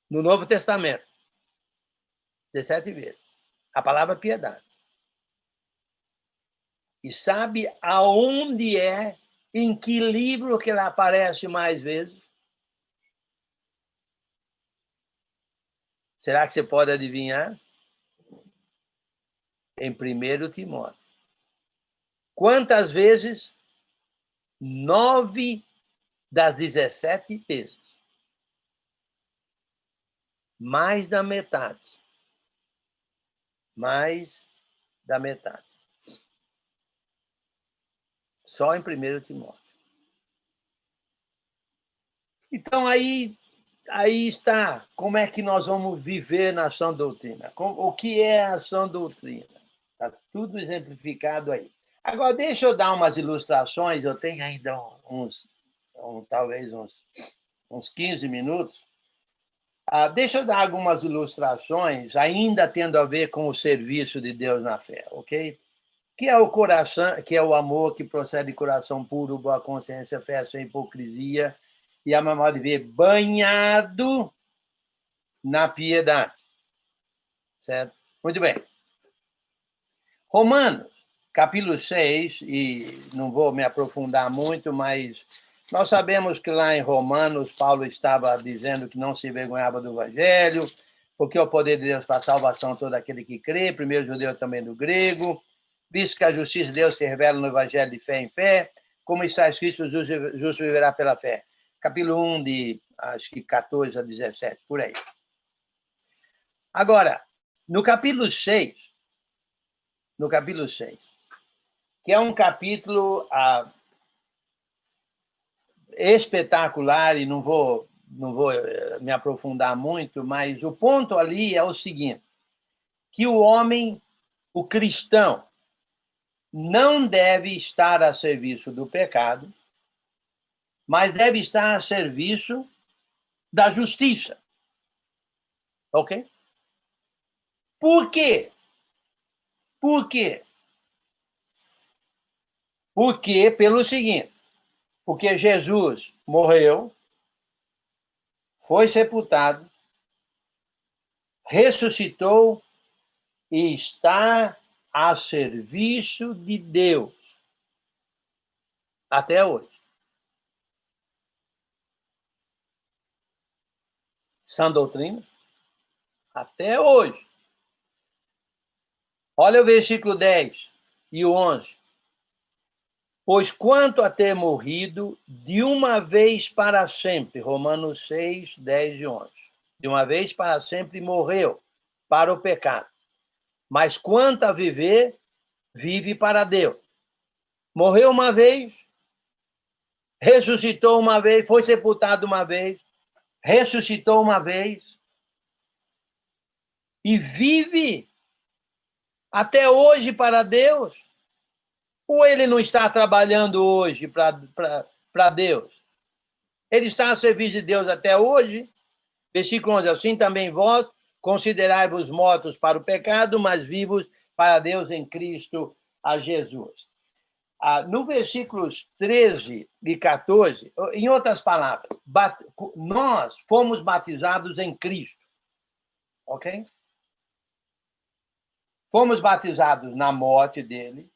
no Novo Testamento. 17 vezes. A palavra piedade. E sabe aonde é, em que livro que ela aparece mais vezes? Será que você pode adivinhar? Em 1 Timóteo. Quantas vezes? 9 das 17 vezes. Mais da metade. Mais da metade. Só em 1 Timóteo. Então, aí está. Como é que nós vamos viver na sã doutrina? O que é a sã doutrina? Está tudo exemplificado aí. Agora, deixa eu dar umas ilustrações. Eu tenho ainda talvez uns 15 minutos. Deixa eu dar algumas ilustrações, ainda tendo a ver com o serviço de Deus na fé, ok? Que é o coração, que é o amor que procede de coração puro, boa consciência, fé sem hipocrisia, e a memória de ver banhado na piedade. Certo? Muito bem. Romanos, capítulo 6, e não vou me aprofundar muito, mas nós sabemos que lá em Romanos, Paulo estava dizendo que não se envergonhava do evangelho, porque o poder de Deus para a salvação todo aquele que crê, primeiro judeu também do grego, visto que a justiça de Deus se revela no evangelho de fé em fé, como está escrito, o justo viverá pela fé. Capítulo 1, de acho que 14 a 17, por aí. Agora, no capítulo 6, que é um capítulo espetacular, e não vou me aprofundar muito, mas o ponto ali é o seguinte, que o homem, o cristão, não deve estar a serviço do pecado, mas deve estar a serviço da justiça. Ok? Por quê? Por quê? Porque, pelo seguinte, porque Jesus morreu, foi sepultado, ressuscitou e está a serviço de Deus até hoje. Sã doutrina? Até hoje. Olha o versículo 10 e o 11. Pois quanto a ter morrido de uma vez para sempre, Romanos 6, 10 e 11. De uma vez para sempre morreu para o pecado. Mas quanto a viver, vive para Deus. Morreu uma vez, ressuscitou uma vez, foi sepultado uma vez, ressuscitou uma vez e vive até hoje para Deus. Ou ele não está trabalhando hoje para Deus? Ele está a serviço de Deus até hoje. Versículo 11, assim também vós considerai-vos mortos para o pecado, mas vivos para Deus em Cristo a Jesus. No versículos 13 e 14, em outras palavras, nós fomos batizados em Cristo, ok? Fomos batizados na morte dele,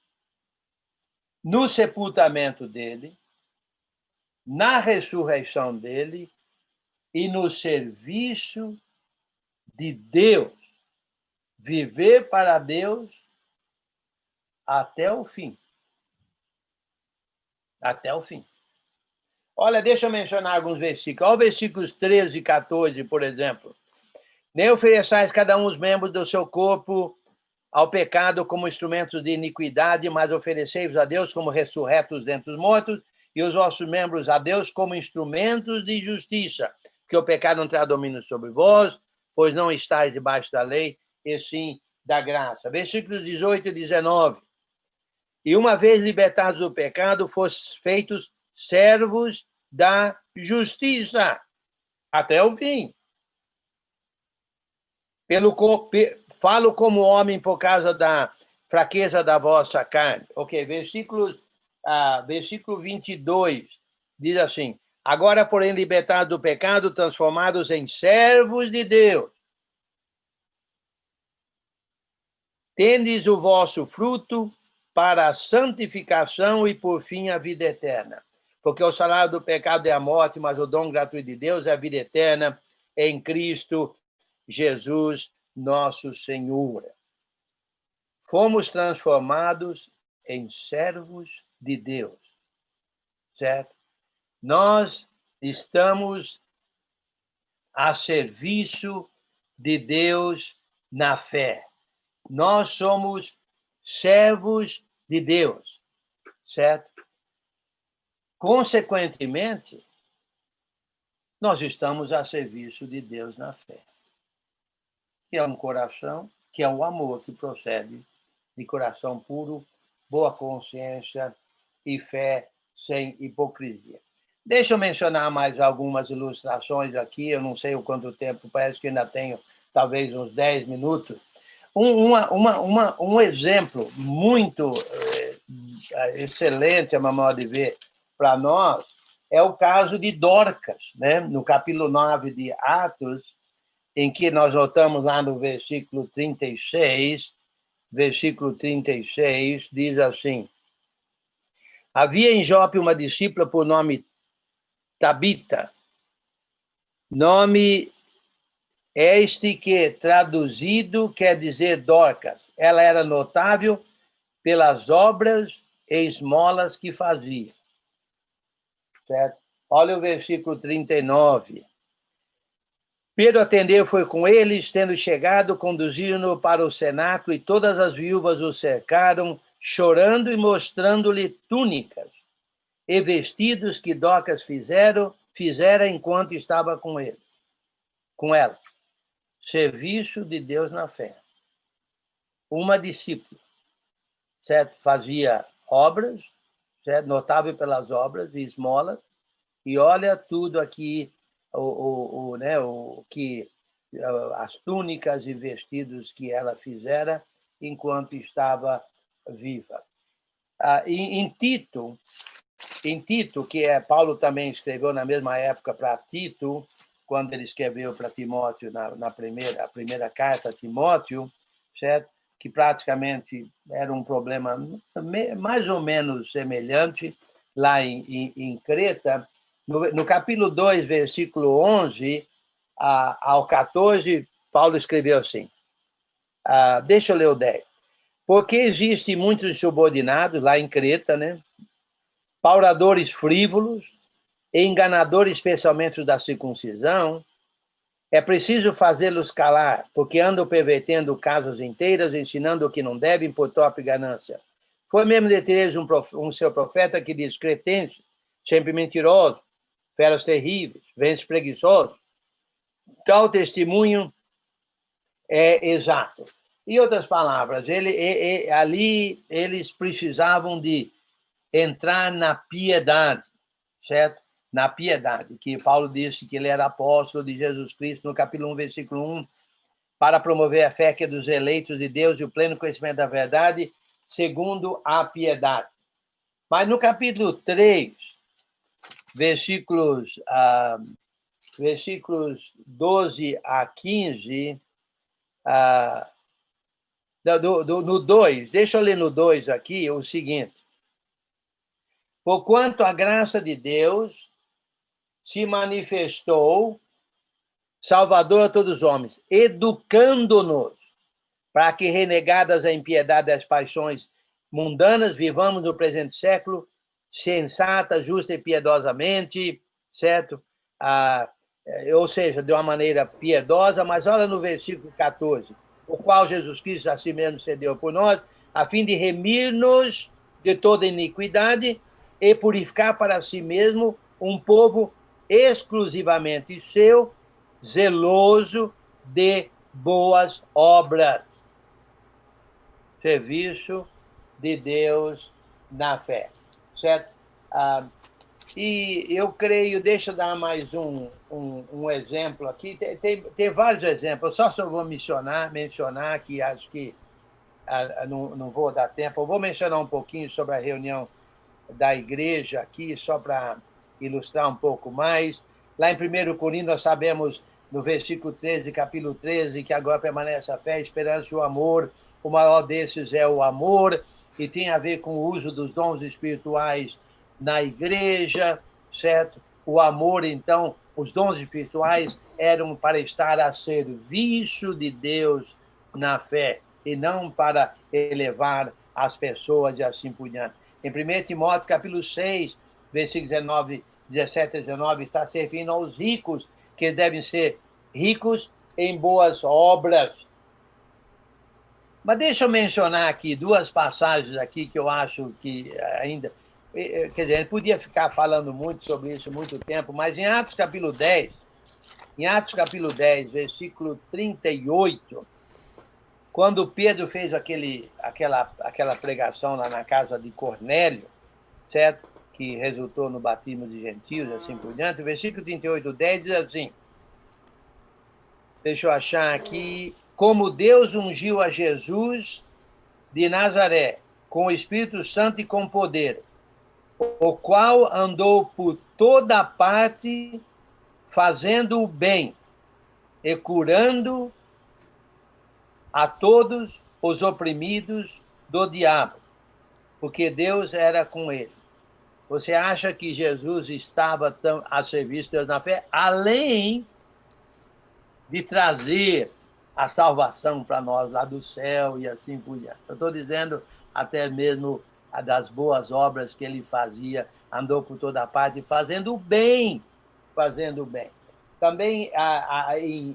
no sepultamento dele, na ressurreição dele e no serviço de Deus. Viver para Deus até o fim. Até o fim. Olha, deixa eu mencionar alguns versículos. Olha os versículos 13 e 14, por exemplo. Nem ofereçais cada um os membros do seu corpo ao pecado como instrumentos de iniquidade, mas oferecei-vos a Deus como ressurretos dentre os mortos, e os vossos membros a Deus como instrumentos de justiça, que o pecado não terá domínio sobre vós, pois não estáis debaixo da lei, e sim da graça. Versículos 18 e 19. E uma vez libertados do pecado, fostes feitos servos da justiça, até o fim. Falo como homem por causa da fraqueza da vossa carne. Ok, versículo 22 diz assim, agora, porém, libertados do pecado, transformados em servos de Deus. Tendes o vosso fruto para a santificação e, por fim, a vida eterna. Porque o salário do pecado é a morte, mas o dom gratuito de Deus é a vida eterna em Cristo Jesus, nosso Senhor. Fomos transformados em servos de Deus, certo? Nós estamos a serviço de Deus na fé. Nós somos servos de Deus, certo? Consequentemente, nós estamos a serviço de Deus na fé. Que é um coração, que é o amor que procede de coração puro, boa consciência e fé sem hipocrisia. Deixa eu mencionar mais algumas ilustrações aqui, eu não sei o quanto tempo, parece que ainda tenho talvez uns 10 minutos. Um exemplo muito excelente, a meu modo de ver, para nós, é o caso de Dorcas, né? No capítulo 9 de Atos, em que nós notamos lá no versículo 36, diz assim: havia em Jope uma discípula por nome Tabita, nome este que, traduzido, quer dizer Dorcas. Ela era notável pelas obras e esmolas que fazia. Certo? Olha o versículo 39. Pedro atendeu, foi com eles, tendo chegado, conduziram-no para o cenáculo, e todas as viúvas o cercaram, chorando e mostrando-lhe túnicas e vestidos que Dorcas fizera enquanto estava com ela. Serviço de Deus na fé. Uma discípula, certo? Fazia obras, certo? Notável pelas obras e esmolas, e olha tudo aqui, as túnicas e vestidos que ela fizera enquanto estava viva. Em Tito, que Paulo também escreveu na mesma época para Tito, quando ele escreveu para Timóteo, na primeira carta a Timóteo, certo? Que praticamente era um problema mais ou menos semelhante lá em Creta. No capítulo 2, versículo 11 ao 14, Paulo escreveu assim, deixa eu ler o 10. Porque existem muitos subordinados lá em Creta, né? Pauradores frívolos, enganadores especialmente da circuncisão, é preciso fazê-los calar, porque andam pervertendo casas inteiras, ensinando o que não devem por própria ganância. Foi mesmo de Teresa um seu profeta que diz: cretenses, sempre mentirosos, feras terríveis, ventos preguiçosos. Tal testemunho é exato. Em outras palavras, ali eles precisavam de entrar na piedade, certo? Na piedade, que Paulo disse que ele era apóstolo de Jesus Cristo, no capítulo 1, versículo 1, para promover a fé que é dos eleitos de Deus e o pleno conhecimento da verdade, segundo a piedade. Mas no capítulo 3, versículos 12 a 15, no 2, deixa eu ler no 2 aqui o seguinte: porquanto a graça de Deus se manifestou, Salvador a todos os homens, educando-nos para que, renegadas a impiedade das paixões mundanas, vivamos no presente século sensata, justa e piedosamente, certo? Ou seja, de uma maneira piedosa, mas olha no versículo 14, o qual Jesus Cristo a si mesmo cedeu por nós, a fim de remir-nos de toda iniquidade e purificar para si mesmo um povo exclusivamente seu, zeloso de boas obras. Serviço de Deus na fé, certo? E eu creio, deixa eu dar mais um exemplo aqui, tem vários exemplos, eu só vou mencionar, que acho que não vou dar tempo, eu vou mencionar um pouquinho sobre a reunião da igreja aqui, só para ilustrar um pouco mais. Lá em 1 Coríntios, nós sabemos, no versículo 13, capítulo 13, que agora permanece a fé, a esperança e o amor. O maior desses é o amor. e tem a ver com o uso dos dons espirituais na igreja, certo? O amor, então, os dons espirituais eram para estar a serviço de Deus na fé, e não para elevar as pessoas e assim por diante. Em 1 Timóteo, capítulo 6, versículos 17 a 19, está servindo aos ricos, que devem ser ricos em boas obras. Mas deixa eu mencionar aqui duas passagens aqui que eu acho que ainda... Quer dizer, ele podia ficar falando muito sobre isso muito tempo, mas em Atos capítulo 10, versículo 38, quando Pedro fez aquela pregação lá na casa de Cornélio, certo? Que resultou no batismo de gentios, assim por diante, o versículo 38, 10 diz assim, deixa eu achar aqui, como Deus ungiu a Jesus de Nazaré, com o Espírito Santo e com poder, o qual andou por toda parte fazendo o bem e curando a todos os oprimidos do diabo, porque Deus era com ele. Você acha que Jesus estava a serviço de Deus na fé, além de trazer a salvação para nós lá do céu e assim por diante? Eu estou dizendo até mesmo das boas obras que ele fazia, andou por toda parte fazendo o bem, fazendo o bem. Também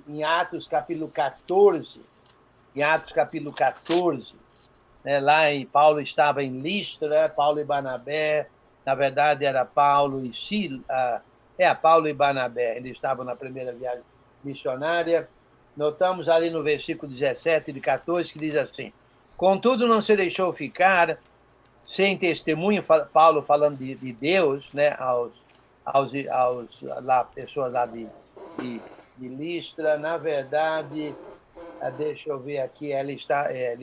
em Atos capítulo 14, né, lá em Paulo estava em Listra, Paulo e Barnabé, na verdade era Paulo e Silas, Paulo e Barnabé, eles estavam na primeira viagem missionária. Notamos ali no versículo 17 de 14 que diz assim, contudo não se deixou ficar sem testemunho, Paulo falando de Deus, né, aos lá, pessoas lá de Listra, na verdade, deixa eu ver aqui, ele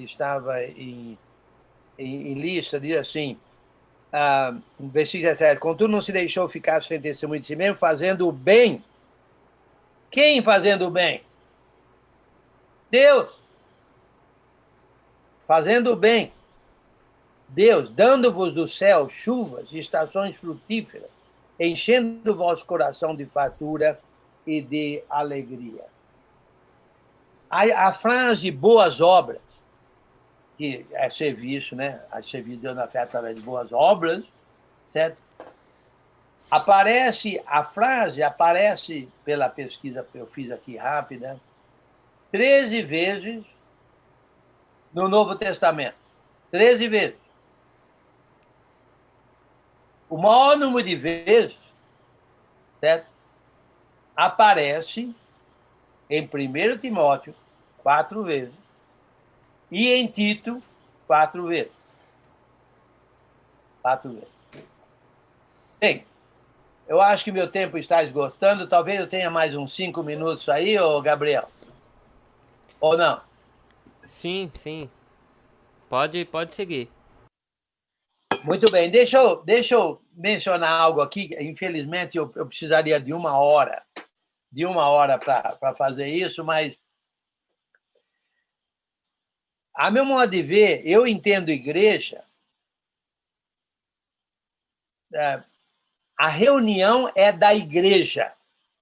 estava em Listra, diz assim, versículo 17, contudo não se deixou ficar sem testemunho de si mesmo, fazendo o bem. Quem fazendo o bem? Deus. Fazendo o bem. Deus, dando-vos do céu chuvas e estações frutíferas, enchendo o vosso coração de fartura e de alegria. A frase boas obras, que é serviço, né? A serviço de Deus na fé através de boas obras, certo? A frase aparece, pela pesquisa que eu fiz aqui rápida, 13 vezes no Novo Testamento. 13 vezes. O maior número de vezes, certo? Aparece em 1 Timóteo, 4 vezes, e em Tito, 4 vezes. 4 vezes. Bem, eu acho que meu tempo está esgotando, talvez eu tenha mais uns 5 minutos aí, ô Gabriel. Ou não? Sim, sim. Pode seguir. Muito bem, deixa eu mencionar algo aqui. Infelizmente, eu precisaria de uma hora para fazer isso, mas, a meu modo de ver, eu entendo igreja, a reunião é da igreja,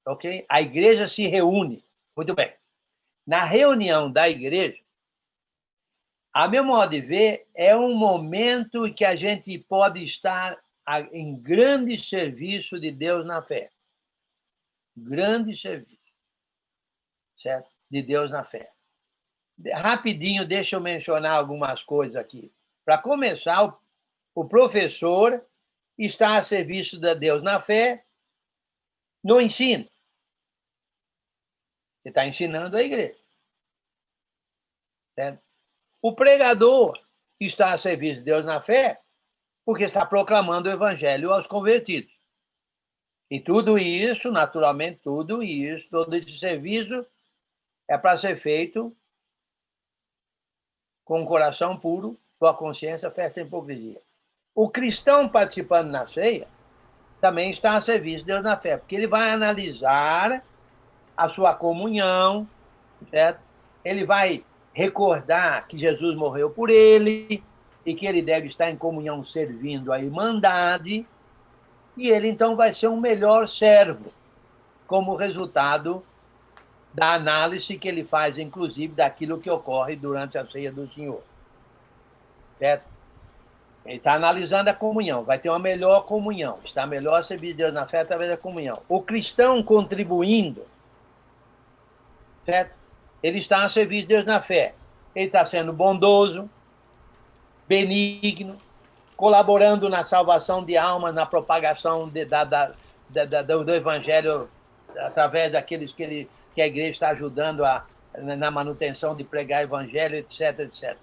ok? A igreja se reúne. Muito bem. Na reunião da igreja, a meu modo de ver, é um momento em que a gente pode estar em grande serviço de Deus na fé. Grande serviço, certo? De Deus na fé. Rapidinho, deixa eu mencionar algumas coisas aqui. Para começar, o professor está a serviço de Deus na fé, no ensino. Ele está ensinando a igreja. Certo? O pregador está a serviço de Deus na fé, porque está proclamando o evangelho aos convertidos. E tudo isso, naturalmente, todo esse serviço é para ser feito com um coração puro, com a consciência, fé sem hipocrisia. O cristão participando na ceia também está a serviço de Deus na fé, porque ele vai analisar a sua comunhão, certo? Ele vai recordar que Jesus morreu por ele, e que ele deve estar em comunhão servindo a Irmandade, e ele então vai ser um melhor servo, como resultado da análise que ele faz, inclusive, daquilo que ocorre durante a ceia do Senhor. Certo? Ele está analisando a comunhão, vai ter uma melhor comunhão, está melhor servir Deus na fé através da comunhão. O cristão contribuindo, certo? Ele está a servir Deus na fé. Ele está sendo bondoso, benigno, colaborando na salvação de almas, na propagação do Evangelho através daqueles que a igreja está ajudando na manutenção de pregar Evangelho, etc, etc.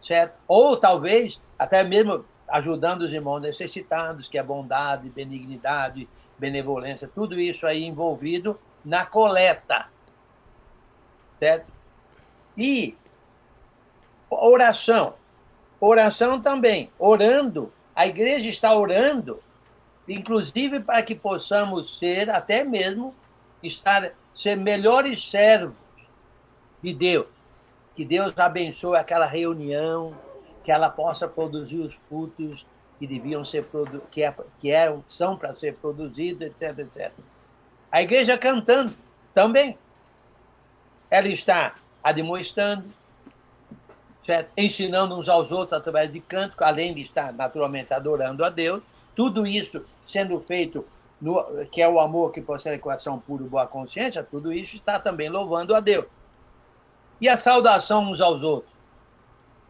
Certo? Ou talvez até mesmo ajudando os irmãos necessitados, que é bondade, benignidade, benevolência, tudo isso aí envolvido na coleta. Certo? E oração. Oração também. Orando, a igreja está orando, inclusive para que possamos ser, até mesmo, ser melhores servos de Deus. Que Deus abençoe aquela reunião, que ela possa produzir os frutos que deviam ser são para ser produzidos, etc, etc. A igreja cantando também. Ela está admoestando, certo? Ensinando uns aos outros através de canto, além de estar naturalmente adorando a Deus. Tudo isso sendo feito, que é o amor que procede do coração puro e boa consciência, tudo isso está também louvando a Deus. E a saudação uns aos outros,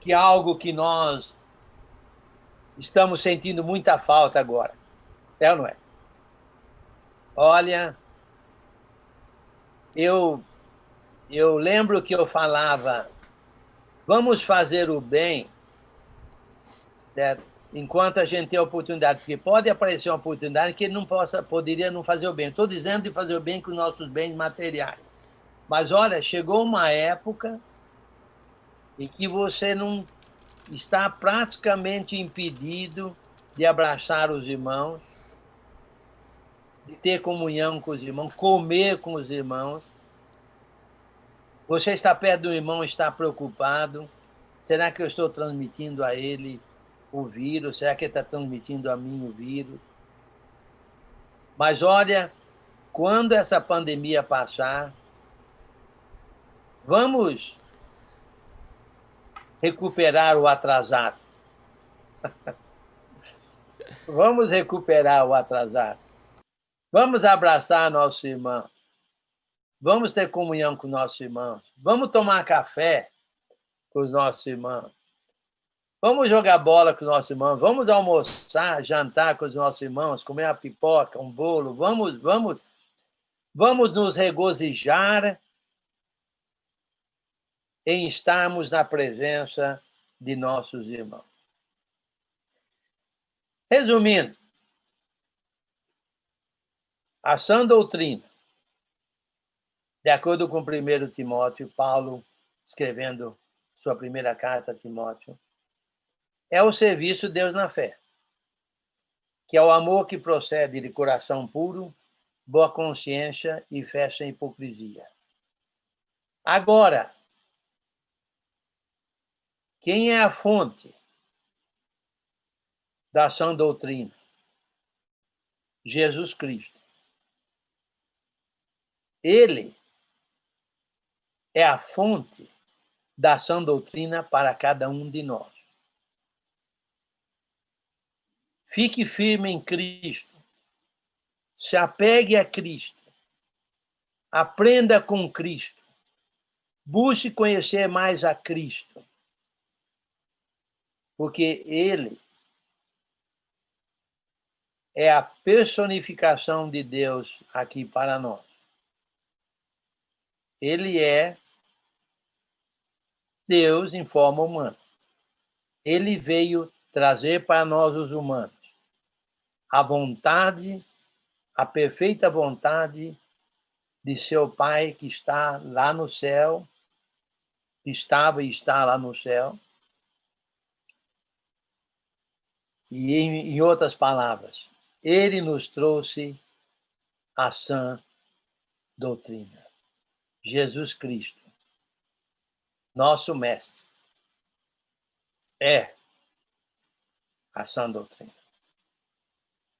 que é algo que nós estamos sentindo muita falta agora. É ou não é? Olha, eu lembro que eu falava, vamos fazer o bem, certo? Enquanto a gente tem a oportunidade, porque pode aparecer uma oportunidade que ele poderia não fazer o bem. Estou dizendo de fazer o bem com os nossos bens materiais. Mas, olha, chegou uma época em que você não está praticamente impedido de abraçar os irmãos, de ter comunhão com os irmãos, comer com os irmãos. Você está perto do irmão, está preocupado. Será que eu estou transmitindo a ele o vírus? Será que ele está transmitindo a mim o vírus? Mas olha, quando essa pandemia passar, vamos recuperar o atrasado. Vamos recuperar o atrasado. Vamos abraçar nossos irmãos. Vamos ter comunhão com nossos irmãos. Vamos tomar café com os nossos irmãos. Vamos jogar bola com os nossos irmãos. Vamos almoçar, jantar com os nossos irmãos, comer uma pipoca, um bolo. Vamos nos regozijar em estarmos na presença de nossos irmãos. Resumindo, a sã doutrina, de acordo com 1 Timóteo, Paulo, escrevendo sua primeira carta a Timóteo, é o serviço de Deus na fé, que é o amor que procede de coração puro, boa consciência e fé sem hipocrisia. Agora, quem é a fonte da sã doutrina? Jesus Cristo. Ele é a fonte da sã doutrina para cada um de nós. Fique firme em Cristo. Se apegue a Cristo. Aprenda com Cristo. Busque conhecer mais a Cristo. Porque Ele é a personificação de Deus aqui para nós. Ele é Deus em forma humana. Ele veio trazer para nós, os humanos, a vontade, a perfeita vontade de seu Pai que está lá no céu, que estava e está lá no céu. E, em outras palavras, ele nos trouxe a sã doutrina. Jesus Cristo, nosso Mestre, é a sã doutrina.